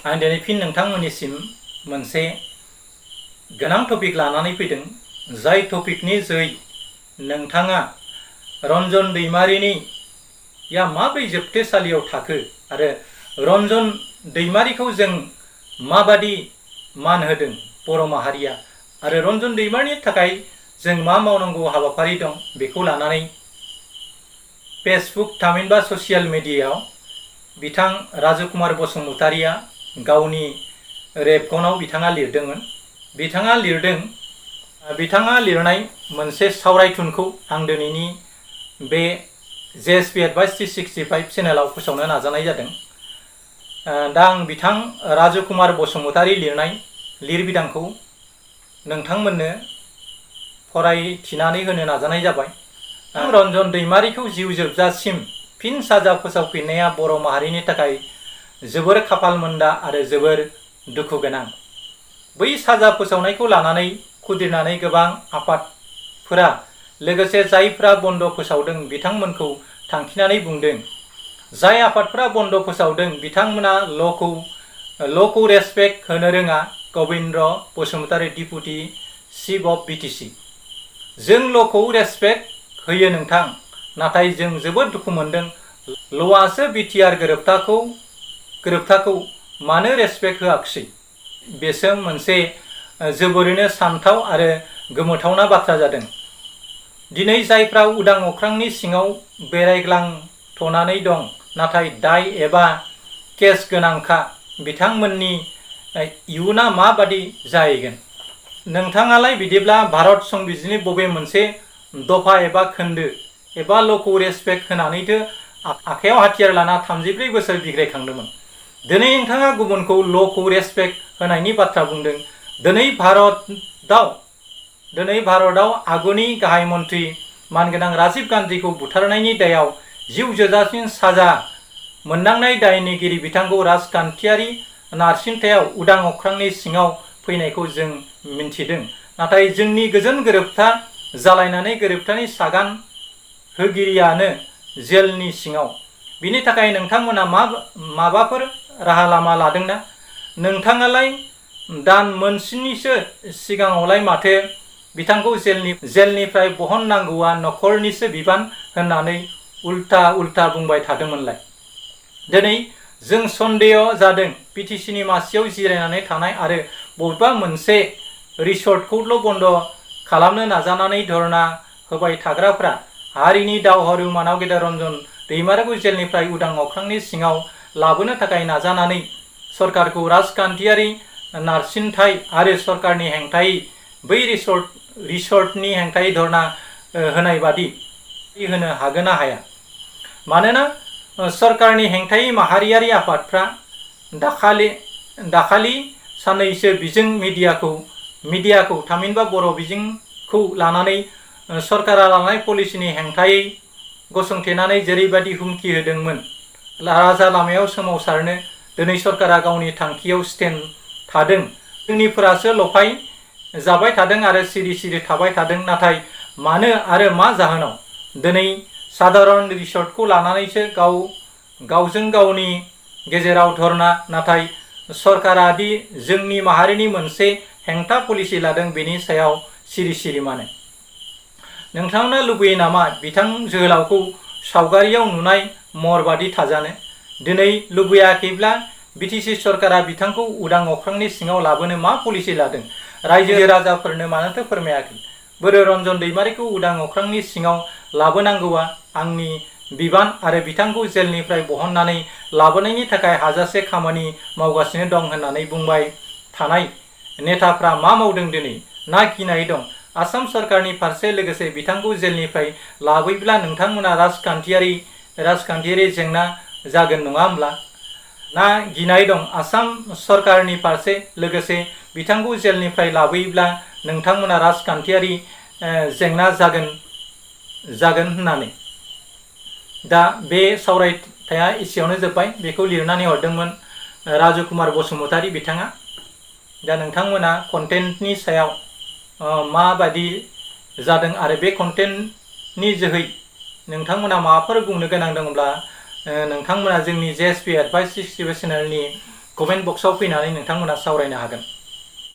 आं दिनै फिन नोंथांमोननिसिम मोनसे गोनां टपिक लानानै फैदों, जाय टपिकनि जोहै नोंथाङा रन्जन दैमारिनि या माब्रै जोबथेसालियाव थाखो आरो रन्जन दैमारिखौ जों माबादि मान होदों बर' माहारिया आरो रन्जन दैमारिनि थाखाय जों मा मावनांगौ हाबाफारि दं बेखौ लानानै फेसबुक थामहिनबा ससियेल मिडियायाव बिथां राजकुमार बसुमतारिया गावनि रेबगनाव बिथाङा लिरदोंमोन। बिथाङा लिरनाय मोनसे सावरायथुनखौ आं दिनैनि बे JSP एडभाइस 365 चेनेलाव फोसावनो नाजानाय जादों। दा आं बिथां राजकुमार बसुमतारि लिरनाय लिरबिदांखौ नोंथांमोननो फरायथिनानै होनो नाजानाय जाबाय। रन्जन दैमारिखौ जिउ जोबजासिम फिन साजा फोसावफिननाया बर' माहारिनि थाखाय जोबोर खाफालमोन्दा आरो जोबोर दुखु गोनां। बै साजा फोसावनायखौ लानानै खुदिरनानै गोबां आफादफोरा लोगोसे जायफ्रा बन्द फोसावदों बिथांमोनखौ थांखिनानै बुंदों। जाय आफादफोरा बन्द फोसावदों बिथांमोना ल'खौ रेसपेक्ट होनो रोङा। Gobindra Basumatary deputy chief of BTC। जों ल'खौ रेसपेक्ट होयो नोंथां, नाथाय जों जोबोद दुखु मोनदों ल'आसो BTR गोरोबथाखौ मानो रेसपेक्ट होआखिसै। बेसो मोनसे जोबोरैनो सानथाव आरो गोमोथावना बाथ्रा जादों। दिनै जायफ्रा उदां अख्रांनि सिङाव बेरायग्लांथ'नानै दं नाथाय दाय एबा केस गोनांखा, बिथांमोननि इयुना माबादि जाहैगोन? नोंथाङालाय बिदिब्ला भारत संबिजिरनि बबे मोनसे दफा एबा खोन्दो एबा ल'खौ रेसपेक्ट होनानैथो आखायाव हाथियार लाना 34 बोसोर बिग्रायखांदोंमोन। दिनै नोंथाङा गुबुनखौ ल'खौ रेसपेक्ट होनायनि बाथ्रा बुंदों। दिनै भारतआव आगुनि गाहाय मन्त्रि मानगोनां राजीव गान्धीखौ बुथारनायनि दायाव जिउ जोबजासिम साजा मोननांनाय दायनिगिरि बिथांखौ राजखान्थियारि नारसिनथायाव उदां अख्रांनि सिङाव फैनायखौ जों मिन्थिदों। नाथाय जोंनि गोजोन गोरोबथा जालायनानै गोरोबथानि सागान होगिरियानो जेलनि सिङाव। बिनि थाखाय नोंथांमोना माबाफोर राहा लामा लादोंना? नोंथाङालाय दान मोनस्निसो सिगाङावलाय माथो बिथांखौ जेलनिफ्राय बहननांगौआ नखरनिसो बिबान होननानै उल्था बुंबाय थादोंमोनलाय। दिनै जों सन्देह जादों BTCनि मासियाव जिरायनानै थानाय आरो बबेबा मोनसे रिसर्टखौल' बन्द खालामनो नाजानानै धर्ना होबाय थाग्राफ्रा हारिनि दावहारु मानाव गेदेर रन्जन दैमारिखौ जेलनिफ्राय उदां अख्रांनि सिङाव लाबोनो थाखाय नाजानानै सरकारखौ राजखान्थियारि नारसिनथाय आरो सरकारनि हेंथायै बै रिसर्टनि हेंथायै धर्ना होनाय बादि होनो हागोन ना हाया? मानोना सरकारनि हेंथायै माहारियारि आफादफ्रा दाखालि साननैसो बिजों मिडियाखौ थामहिनबा बर' बिजोंखौ लानानै सरकारा लानाय पलिसिनि हेंथायै गसंथेनानै जेरैबादि हुमखि होदोंमोन राजा लामायाव सोमावसारनो, दिनै सरकारा गावनि थांखियाव स्टेन्ड थादों। जोंनिफोरासो लफाय जाबाय थादों आरो सिरि थाबाय थादों। नाथाय मानो आरो मा जाहोनाव? दिनै साधारन रिसर्टखौ लानानैसो गावजों गावनि गेजेराव धर्ना, नाथाय सरकारा दि जोंनि माहारिनि मोनसे हेंथा पलिसि लादों बेनि सायाव सिरि मानो? नोंथांमोना लुबैयो नामा बिथां जोहोलावखौ सावगारियाव नुनाय महरबादि थाजानो? दिनै लुबैयाखैब्ला BTC सरकारा बिथांखौ उदां अख्रांनि सिङाव लाबोनो मा पलिसि लादों? रायजो राजाफोरनो मानोथो फोरमायाखै? बोरो रन्जन दैमारिखौ उदां अख्रांनि सिङाव लाबोनांगौआ आंनि बिबान आरो बिथांखौ जेलनिफ्राय बहननानै लाबोनायनि थाखाय हाजासे खामानि मावगासिनो दं होननानै बुंबाय थानाय नेताफ्रा मा मावदों दिनै? ना गिनाय दं आसाम सरकारनि फारसे? लोगोसे बिथांखौ जेलनिफ्राय लाबोयोब्ला नोंथांमोना राजखान्थियारि जेंना जागोन नङा होमब्ला? ना गिनाय दं आसाम सरकारनि फारसे? लोगोसे बिथांखौ जेलनिफ्राय लाबोयोब्ला नोंथांमोना राजखान्थियारि जेंना जागोन होननानै? दा बे सावरायथाया एसेयावनो जोब्बाय। बेखौ लिरनानै हरदोंमोन राजकुमार बसुमतारि बिथाङा। दा नोंथांमोना कन्टेन्टनि सायाव माबादि जादों आरो बे कन्टेन्टनि जोहै नोंथांमोना माबाफोर बुंनो गोनां दंब्ला नोंथांमोना जोंनि JSP एडभाइस 65 चेनेलनि कमेन्ट बक्सआव फैनानै नोंथांमोना सावरायनो हागोन।